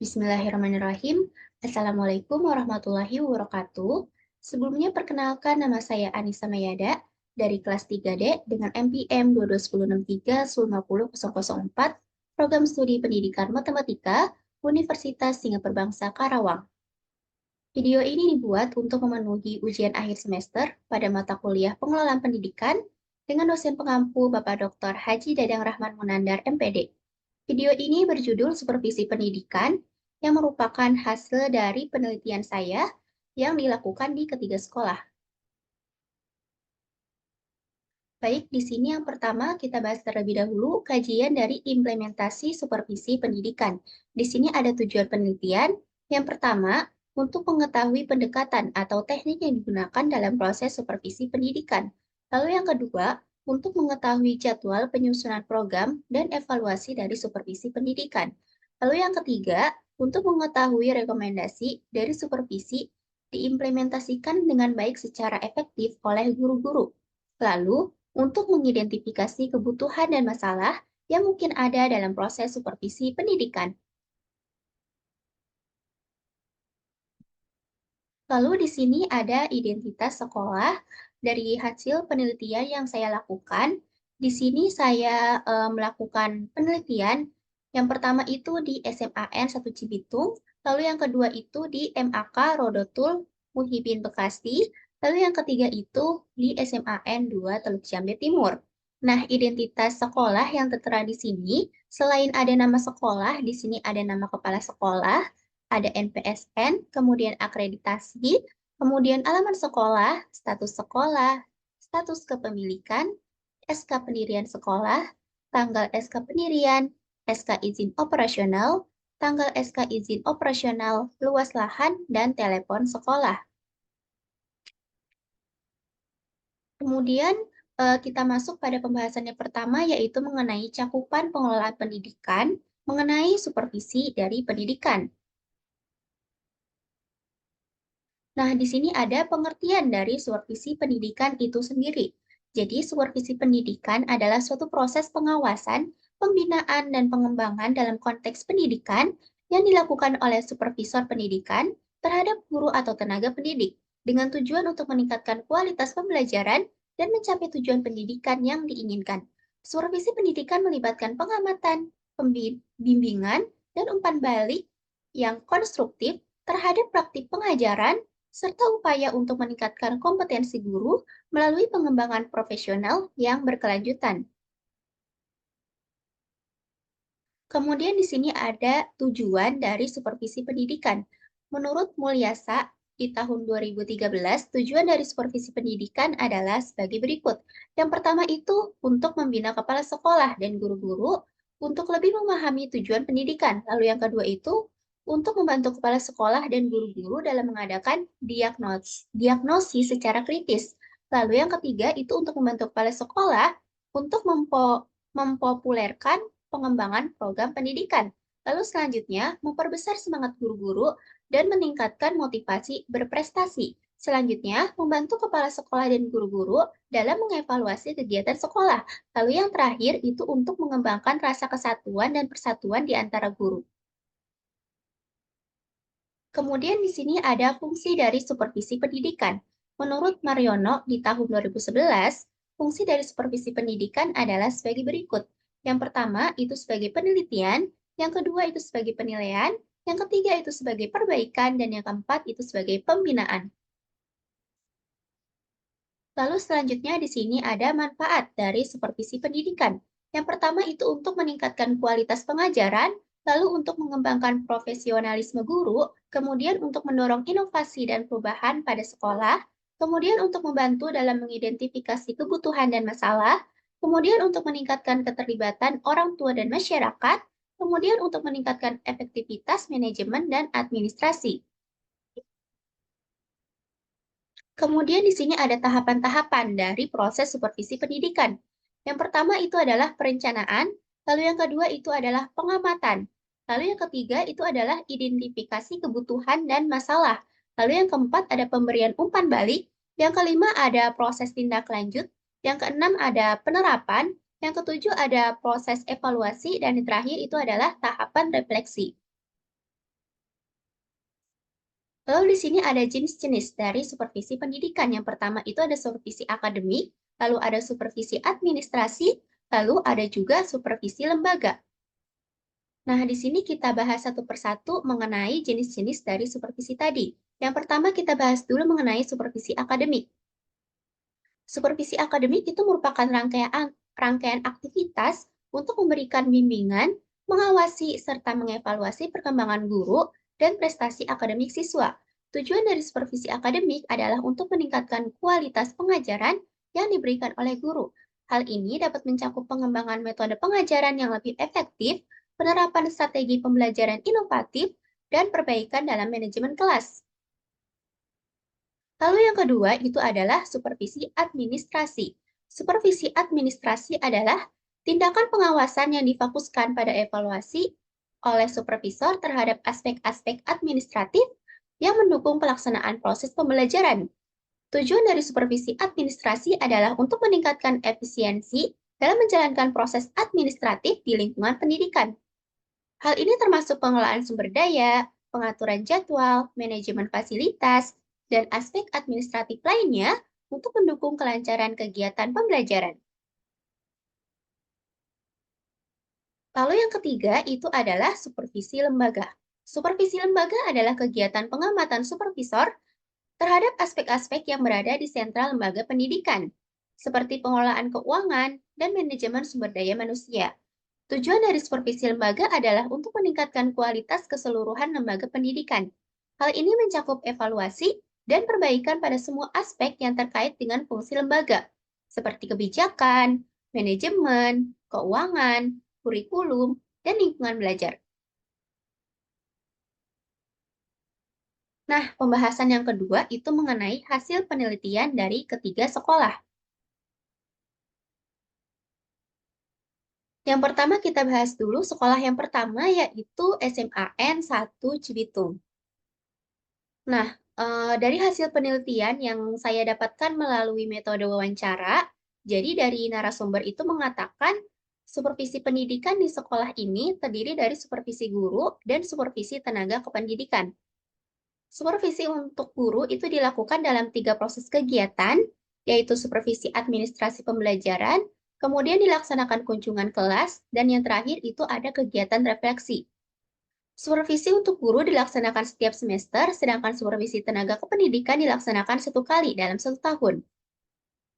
Bismillahirrahmanirrahim. Assalamualaikum warahmatullahi wabarakatuh. Sebelumnya perkenalkan nama saya Anissa Mayada dari kelas 3D dengan MPM 22163-15004, Program Studi Pendidikan Matematika, Universitas Singapura Bangsa Karawang. Video ini dibuat untuk memenuhi ujian akhir semester pada mata kuliah Pengelolaan Pendidikan dengan dosen pengampu Bapak Dr. Haji Dadang Rahman Munandar, MPD. Video ini berjudul Supervisi Pendidikan yang merupakan hasil dari penelitian saya yang dilakukan di ketiga sekolah. Baik, di sini yang pertama kita bahas terlebih dahulu kajian dari implementasi supervisi pendidikan. Di sini ada tujuan penelitian. Yang pertama, untuk mengetahui pendekatan atau teknik yang digunakan dalam proses supervisi pendidikan. Lalu yang kedua, untuk mengetahui jadwal penyusunan program dan evaluasi dari supervisi pendidikan. Lalu yang ketiga, untuk mengetahui rekomendasi dari supervisi diimplementasikan dengan baik secara efektif oleh guru-guru. Lalu, untuk mengidentifikasi kebutuhan dan masalah yang mungkin ada dalam proses supervisi pendidikan. Lalu di sini ada identitas sekolah dari hasil penelitian yang saya lakukan. Di sini saya melakukan penelitian yang pertama itu di SMAN 1 Cibitung, lalu yang kedua itu di MAK Rodotul Muhibin Bekasi, lalu yang ketiga itu di SMAN 2 Teluk Jambe Timur. Nah, identitas sekolah yang tertera di sini, selain ada nama sekolah, di sini ada nama kepala sekolah, ada NPSN, kemudian akreditasi, kemudian alamat sekolah, status kepemilikan, SK pendirian sekolah, tanggal SK pendirian, SK izin operasional, tanggal SK izin operasional, luas lahan, dan telepon sekolah. Kemudian kita masuk pada pembahasan yang pertama, yaitu mengenai cakupan pengelolaan pendidikan, mengenai supervisi dari pendidikan. Nah, di sini ada pengertian dari supervisi pendidikan itu sendiri. Jadi, supervisi pendidikan adalah suatu proses pengawasan, pembinaan, dan pengembangan dalam konteks pendidikan yang dilakukan oleh supervisor pendidikan terhadap guru atau tenaga pendidik, dengan tujuan untuk meningkatkan kualitas pembelajaran dan mencapai tujuan pendidikan yang diinginkan. Supervisi pendidikan melibatkan pengamatan, bimbingan, dan umpan balik yang konstruktif terhadap praktik pengajaran serta upaya untuk meningkatkan kompetensi guru melalui pengembangan profesional yang berkelanjutan. Kemudian di sini ada tujuan dari supervisi pendidikan. Menurut Mulyasa, di tahun 2013, tujuan dari supervisi pendidikan adalah sebagai berikut. Yang pertama itu untuk membina kepala sekolah dan guru-guru untuk lebih memahami tujuan pendidikan. Lalu yang kedua itu untuk membantu kepala sekolah dan guru-guru dalam mengadakan diagnosis secara kritis. Lalu yang ketiga itu untuk membantu kepala sekolah untuk mempopulerkan pengembangan program pendidikan. Lalu selanjutnya, memperbesar semangat guru-guru dan meningkatkan motivasi berprestasi. Selanjutnya, membantu kepala sekolah dan guru-guru dalam mengevaluasi kegiatan sekolah. Lalu yang terakhir itu untuk mengembangkan rasa kesatuan dan persatuan di antara guru. Kemudian di sini ada fungsi dari supervisi pendidikan. Menurut Mariono di tahun 2011, fungsi dari supervisi pendidikan adalah sebagai berikut. Yang pertama itu sebagai penelitian, yang kedua itu sebagai penilaian, yang ketiga itu sebagai perbaikan, dan yang keempat itu sebagai pembinaan. Lalu selanjutnya di sini ada manfaat dari supervisi pendidikan. Yang pertama itu untuk meningkatkan kualitas pengajaran, lalu untuk mengembangkan profesionalisme guru, kemudian untuk mendorong inovasi dan perubahan pada sekolah, kemudian untuk membantu dalam mengidentifikasi kebutuhan dan masalah, kemudian untuk meningkatkan keterlibatan orang tua dan masyarakat, kemudian untuk meningkatkan efektivitas manajemen dan administrasi. Kemudian di sini ada tahapan-tahapan dari proses supervisi pendidikan. Yang pertama itu adalah perencanaan, lalu yang kedua itu adalah pengamatan, lalu yang ketiga itu adalah identifikasi kebutuhan dan masalah, lalu yang keempat ada pemberian umpan balik, yang kelima ada proses tindak lanjut, yang keenam ada penerapan, yang ketujuh ada proses evaluasi, dan yang terakhir itu adalah tahapan refleksi. Lalu di sini ada jenis-jenis dari supervisi pendidikan. Yang pertama itu ada supervisi akademik, lalu ada supervisi administrasi, lalu ada juga supervisi lembaga. Nah, di sini kita bahas satu persatu mengenai jenis-jenis dari supervisi tadi. Yang pertama kita bahas dulu mengenai supervisi akademik. Supervisi akademik itu merupakan rangkaian aktivitas untuk memberikan bimbingan, mengawasi, serta mengevaluasi perkembangan guru dan prestasi akademik siswa. Tujuan dari supervisi akademik adalah untuk meningkatkan kualitas pengajaran yang diberikan oleh guru. Hal ini dapat mencakup pengembangan metode pengajaran yang lebih efektif, penerapan strategi pembelajaran inovatif, dan perbaikan dalam manajemen kelas. Lalu yang kedua itu adalah supervisi administrasi. Supervisi administrasi adalah tindakan pengawasan yang difokuskan pada evaluasi oleh supervisor terhadap aspek-aspek administratif yang mendukung pelaksanaan proses pembelajaran. Tujuan dari supervisi administrasi adalah untuk meningkatkan efisiensi dalam menjalankan proses administratif di lingkungan pendidikan. Hal ini termasuk pengelolaan sumber daya, pengaturan jadwal, manajemen fasilitas, dan aspek administratif lainnya untuk mendukung kelancaran kegiatan pembelajaran. Lalu yang ketiga itu adalah supervisi lembaga. Supervisi lembaga adalah kegiatan pengamatan supervisor terhadap aspek-aspek yang berada di sentral lembaga pendidikan, seperti pengelolaan keuangan dan manajemen sumber daya manusia. Tujuan dari supervisi lembaga adalah untuk meningkatkan kualitas keseluruhan lembaga pendidikan. Hal ini mencakup evaluasi dan perbaikan pada semua aspek yang terkait dengan fungsi lembaga, seperti kebijakan, manajemen, keuangan, kurikulum, dan lingkungan belajar. Nah, pembahasan yang kedua itu mengenai hasil penelitian dari ketiga sekolah. Yang pertama kita bahas dulu sekolah yang pertama yaitu SMAN 1 Cibitung. Nah, dari hasil penelitian yang saya dapatkan melalui metode wawancara, jadi dari narasumber itu mengatakan supervisi pendidikan di sekolah ini terdiri dari supervisi guru dan supervisi tenaga kependidikan. Supervisi untuk guru itu dilakukan dalam 3 proses kegiatan, yaitu supervisi administrasi pembelajaran, kemudian dilaksanakan kunjungan kelas, dan yang terakhir itu ada kegiatan refleksi. Supervisi untuk guru dilaksanakan setiap semester, sedangkan supervisi tenaga kependidikan dilaksanakan 1 kali dalam 1 tahun.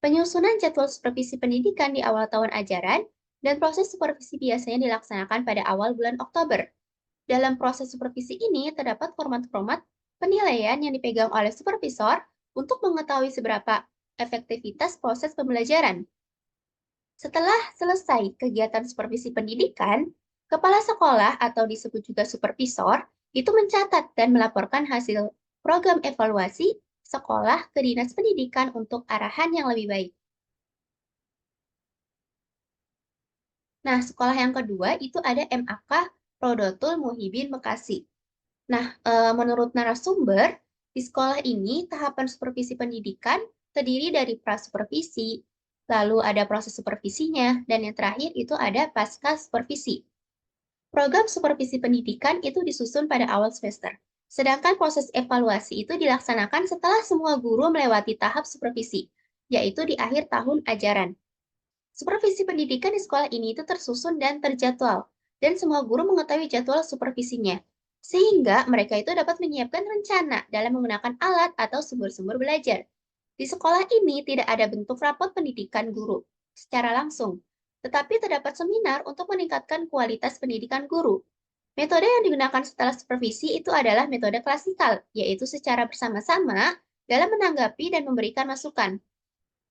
Penyusunan jadwal supervisi pendidikan di awal tahun ajaran, dan proses supervisi biasanya dilaksanakan pada awal bulan Oktober. Dalam proses supervisi ini terdapat format-format penilaian yang dipegang oleh supervisor untuk mengetahui seberapa efektivitas proses pembelajaran. Setelah selesai kegiatan supervisi pendidikan, kepala sekolah atau disebut juga supervisor itu mencatat dan melaporkan hasil program evaluasi sekolah ke Dinas Pendidikan untuk arahan yang lebih baik. Nah, sekolah yang kedua itu ada MAK Rodotul Muhibin Bekasi. Nah, menurut narasumber, di sekolah ini tahapan supervisi pendidikan terdiri dari prasupervisi, lalu ada proses supervisinya, dan yang terakhir itu ada pasca supervisi. Program supervisi pendidikan itu disusun pada awal semester, sedangkan proses evaluasi itu dilaksanakan setelah semua guru melewati tahap supervisi, yaitu di akhir tahun ajaran. Supervisi pendidikan di sekolah ini itu tersusun dan terjadwal, dan semua guru mengetahui jadwal supervisinya, sehingga mereka itu dapat menyiapkan rencana dalam menggunakan alat atau sumber-sumber belajar. Di sekolah ini tidak ada bentuk rapot pendidikan guru secara langsung, tetapi terdapat seminar untuk meningkatkan kualitas pendidikan guru. Metode yang digunakan setelah supervisi itu adalah metode klasikal, yaitu secara bersama-sama dalam menanggapi dan memberikan masukan.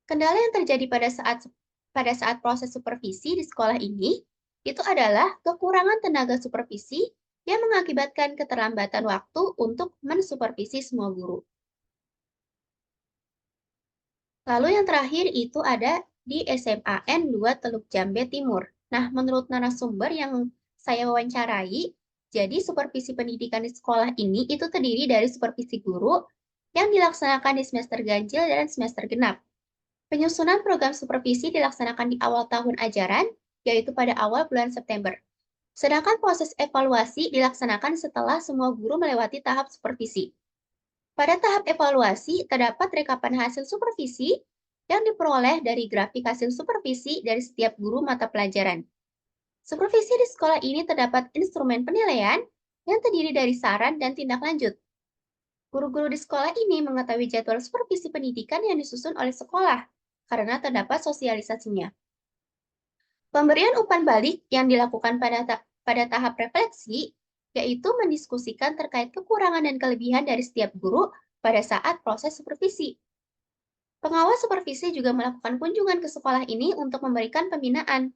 Kendala yang terjadi pada saat proses supervisi di sekolah ini itu adalah kekurangan tenaga supervisi yang mengakibatkan keterlambatan waktu untuk mensupervisi semua guru. Lalu yang terakhir itu ada di SMAN 2 Teluk Jambe Timur. Nah, menurut narasumber yang saya wawancarai, jadi supervisi pendidikan di sekolah ini itu terdiri dari supervisi guru yang dilaksanakan di semester ganjil dan semester genap. Penyusunan program supervisi dilaksanakan di awal tahun ajaran, yaitu pada awal bulan September. Sedangkan proses evaluasi dilaksanakan setelah semua guru melewati tahap supervisi. Pada tahap evaluasi, terdapat rekapan hasil supervisi yang diperoleh dari grafik hasil supervisi dari setiap guru mata pelajaran. Supervisi di sekolah ini terdapat instrumen penilaian yang terdiri dari saran dan tindak lanjut. Guru-guru di sekolah ini mengetahui jadwal supervisi pendidikan yang disusun oleh sekolah karena terdapat sosialisasinya. Pemberian umpan balik yang dilakukan pada tahap refleksi, yaitu mendiskusikan terkait kekurangan dan kelebihan dari setiap guru pada saat proses supervisi. Pengawas supervisi juga melakukan kunjungan ke sekolah ini untuk memberikan pembinaan.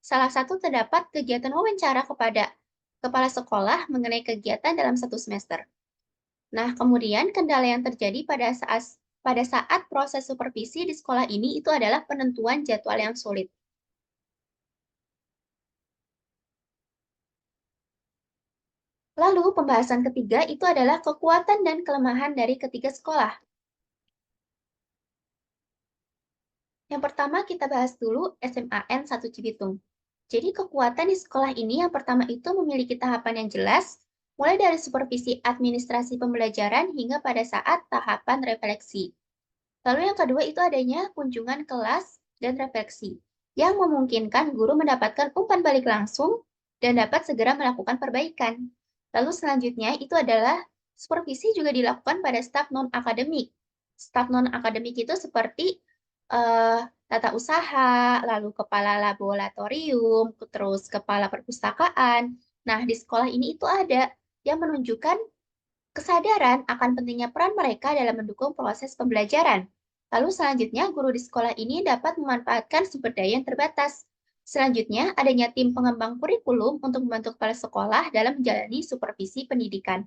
Salah satu terdapat kegiatan wawancara kepada kepala sekolah mengenai kegiatan dalam satu semester. Nah, kemudian kendala yang terjadi pada saat proses supervisi di sekolah ini itu adalah penentuan jadwal yang sulit. Lalu, pembahasan ketiga itu adalah kekuatan dan kelemahan dari ketiga sekolah. Yang pertama kita bahas dulu SMAN 1 Cibitung. Jadi kekuatan di sekolah ini yang pertama itu memiliki tahapan yang jelas, mulai dari supervisi administrasi pembelajaran hingga pada saat tahapan refleksi. Lalu yang kedua itu adanya kunjungan kelas dan refleksi, yang memungkinkan guru mendapatkan umpan balik langsung dan dapat segera melakukan perbaikan. Lalu selanjutnya itu adalah supervisi juga dilakukan pada staf non-akademik. Staf non-akademik itu seperti tata usaha, lalu kepala laboratorium, terus kepala perpustakaan. Nah, di sekolah ini itu ada yang menunjukkan kesadaran akan pentingnya peran mereka dalam mendukung proses pembelajaran. Lalu selanjutnya, guru di sekolah ini dapat memanfaatkan sumber daya yang terbatas. Selanjutnya, adanya tim pengembang kurikulum untuk membantu kepala sekolah dalam menjalani supervisi pendidikan.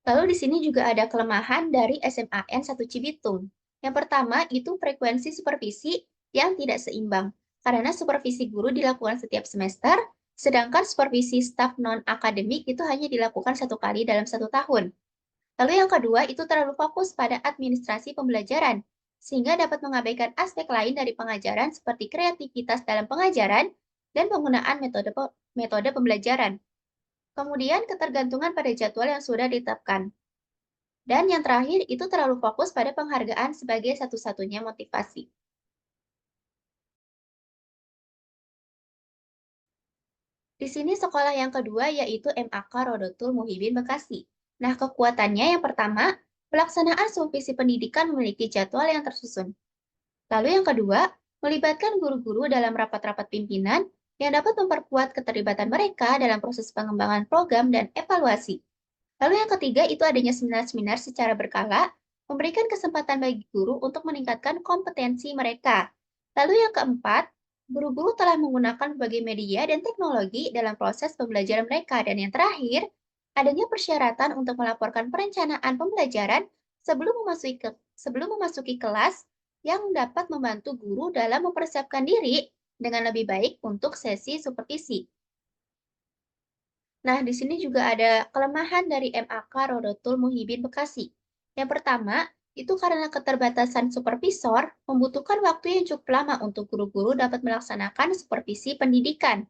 Lalu di sini juga ada kelemahan dari SMAN 1 Cibitung. Yang pertama itu frekuensi supervisi yang tidak seimbang, karena supervisi guru dilakukan setiap semester, sedangkan supervisi staf non-akademik itu hanya dilakukan satu kali dalam satu tahun. Lalu yang kedua itu terlalu fokus pada administrasi pembelajaran, sehingga dapat mengabaikan aspek lain dari pengajaran seperti kreativitas dalam pengajaran dan penggunaan metode pembelajaran. Kemudian ketergantungan pada jadwal yang sudah ditetapkan. Dan yang terakhir, itu terlalu fokus pada penghargaan sebagai satu-satunya motivasi. Di sini sekolah yang kedua yaitu MAK Rodotul Muhibin Bekasi. Nah, kekuatannya yang pertama, pelaksanaan supervisi pendidikan memiliki jadwal yang tersusun. Lalu yang kedua, melibatkan guru-guru dalam rapat-rapat pimpinan yang dapat memperkuat keterlibatan mereka dalam proses pengembangan program dan evaluasi. Lalu yang ketiga itu adanya seminar-seminar secara berkala, memberikan kesempatan bagi guru untuk meningkatkan kompetensi mereka. Lalu yang keempat, guru-guru telah menggunakan berbagai media dan teknologi dalam proses pembelajaran mereka. Dan yang terakhir, adanya persyaratan untuk melaporkan perencanaan pembelajaran sebelum memasuki kelas yang dapat membantu guru dalam mempersiapkan diri dengan lebih baik untuk sesi supervisi. Nah, di sini juga ada kelemahan dari MAK Rodotul Muhibin Bekasi. Yang pertama, itu karena keterbatasan supervisor membutuhkan waktu yang cukup lama untuk guru-guru dapat melaksanakan supervisi pendidikan.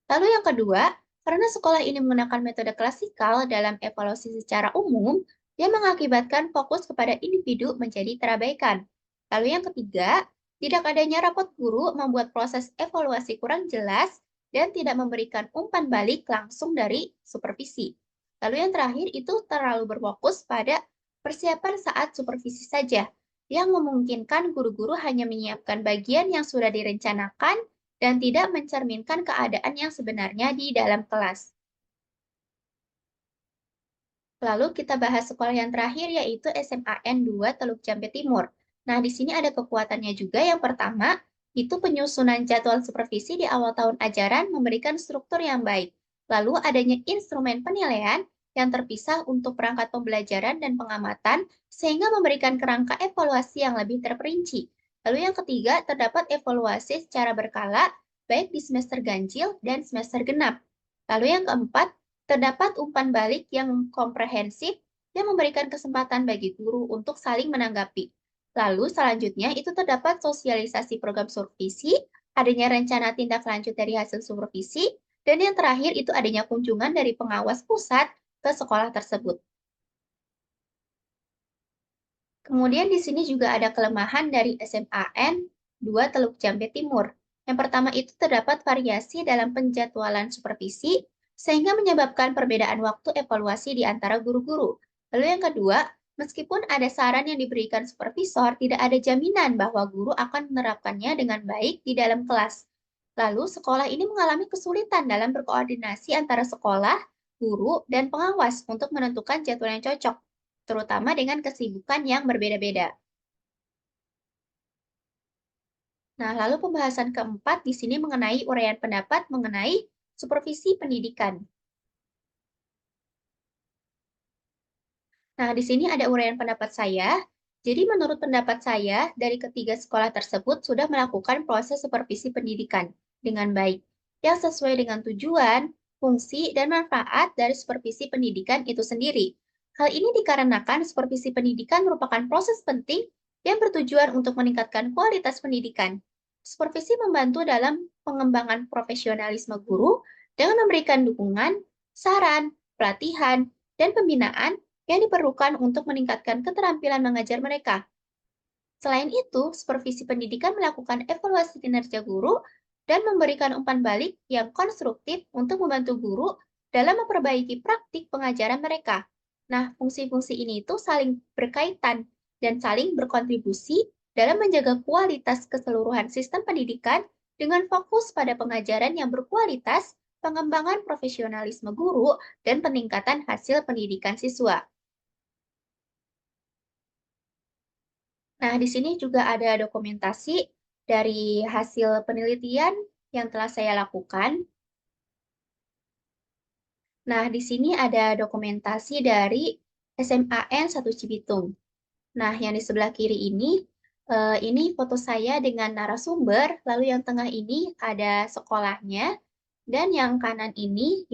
Lalu yang kedua, karena sekolah ini menggunakan metode klasikal dalam evaluasi secara umum, yang mengakibatkan fokus kepada individu menjadi terabaikan. Lalu yang ketiga, tidak adanya rapot guru membuat proses evaluasi kurang jelas dan tidak memberikan umpan balik langsung dari supervisi. Lalu yang terakhir itu terlalu berfokus pada persiapan saat supervisi saja, yang memungkinkan guru-guru hanya menyiapkan bagian yang sudah direncanakan dan tidak mencerminkan keadaan yang sebenarnya di dalam kelas. Lalu kita bahas sekolah yang terakhir yaitu SMAN 2 Teluk Jambe Timur. Nah, di sini ada kekuatannya juga. Yang pertama, itu penyusunan jadwal supervisi di awal tahun ajaran memberikan struktur yang baik. Lalu adanya instrumen penilaian yang terpisah untuk perangkat pembelajaran dan pengamatan sehingga memberikan kerangka evaluasi yang lebih terperinci. Lalu yang ketiga, terdapat evaluasi secara berkala baik di semester ganjil dan semester genap. Lalu yang keempat, terdapat umpan balik yang komprehensif yang memberikan kesempatan bagi guru untuk saling menanggapi. Lalu selanjutnya itu terdapat sosialisasi program supervisi, adanya rencana tindak lanjut dari hasil supervisi, dan yang terakhir itu adanya kunjungan dari pengawas pusat ke sekolah tersebut. Kemudian di sini juga ada kelemahan dari SMAN 2 Teluk Jambe Timur. Yang pertama itu terdapat variasi dalam penjadwalan supervisi, sehingga menyebabkan perbedaan waktu evaluasi di antara guru-guru. Lalu yang kedua, meskipun ada saran yang diberikan supervisor, tidak ada jaminan bahwa guru akan menerapkannya dengan baik di dalam kelas. Lalu sekolah ini mengalami kesulitan dalam berkoordinasi antara sekolah, guru, dan pengawas untuk menentukan jadwal yang cocok, terutama dengan kesibukan yang berbeda-beda. Nah, lalu pembahasan keempat di sini mengenai uraian pendapat mengenai supervisi pendidikan. Nah, di sini ada uraian pendapat saya. Jadi, menurut pendapat saya, dari ketiga sekolah tersebut sudah melakukan proses supervisi pendidikan dengan baik, yang sesuai dengan tujuan, fungsi, dan manfaat dari supervisi pendidikan itu sendiri. Hal ini dikarenakan supervisi pendidikan merupakan proses penting yang bertujuan untuk meningkatkan kualitas pendidikan. Supervisi membantu dalam pengembangan profesionalisme guru dengan memberikan dukungan, saran, pelatihan, dan pembinaan yang diperlukan untuk meningkatkan keterampilan mengajar mereka. Selain itu, supervisi pendidikan melakukan evaluasi kinerja guru dan memberikan umpan balik yang konstruktif untuk membantu guru dalam memperbaiki praktik pengajaran mereka. Nah, fungsi-fungsi ini itu saling berkaitan dan saling berkontribusi dalam menjaga kualitas keseluruhan sistem pendidikan dengan fokus pada pengajaran yang berkualitas, pengembangan profesionalisme guru, dan peningkatan hasil pendidikan siswa. Nah, di sini juga ada dokumentasi dari hasil penelitian yang telah saya lakukan. Nah, di sini ada dokumentasi dari SMAN 1 Cibitung. Nah, yang di sebelah kiri ini foto saya dengan narasumber, lalu yang tengah ini ada sekolahnya, dan yang kanan ini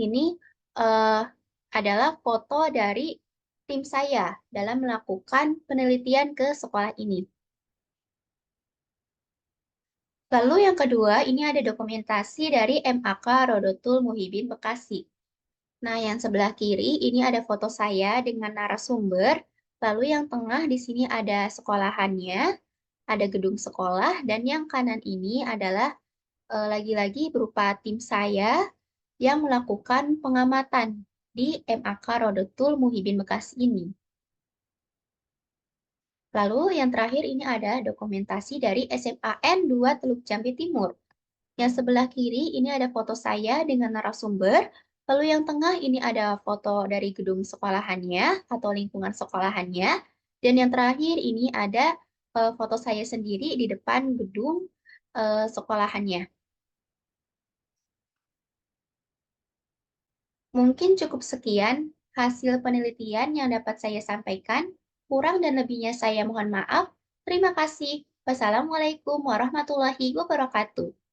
eh, adalah foto dari tim saya dalam melakukan penelitian ke sekolah ini. Lalu yang kedua, ini ada dokumentasi dari MAK Rodotul Muhibin Bekasi. Nah, yang sebelah kiri ini ada foto saya dengan narasumber. Lalu yang tengah di sini ada sekolahannya, ada gedung sekolah, dan yang kanan ini adalah lagi-lagi berupa tim saya yang melakukan pengamatan di MAK Rodotul Muhibin Bekasi ini. Lalu yang terakhir ini ada dokumentasi dari SMAN 2 Teluk Jambe Timur. Yang sebelah kiri ini ada foto saya dengan narasumber, lalu yang tengah ini ada foto dari gedung sekolahannya atau lingkungan sekolahannya, dan yang terakhir ini ada foto saya sendiri di depan gedung sekolahannya. Mungkin cukup sekian hasil penelitian yang dapat saya sampaikan. Kurang dan lebihnya saya mohon maaf. Terima kasih. Wassalamualaikum warahmatullahi wabarakatuh.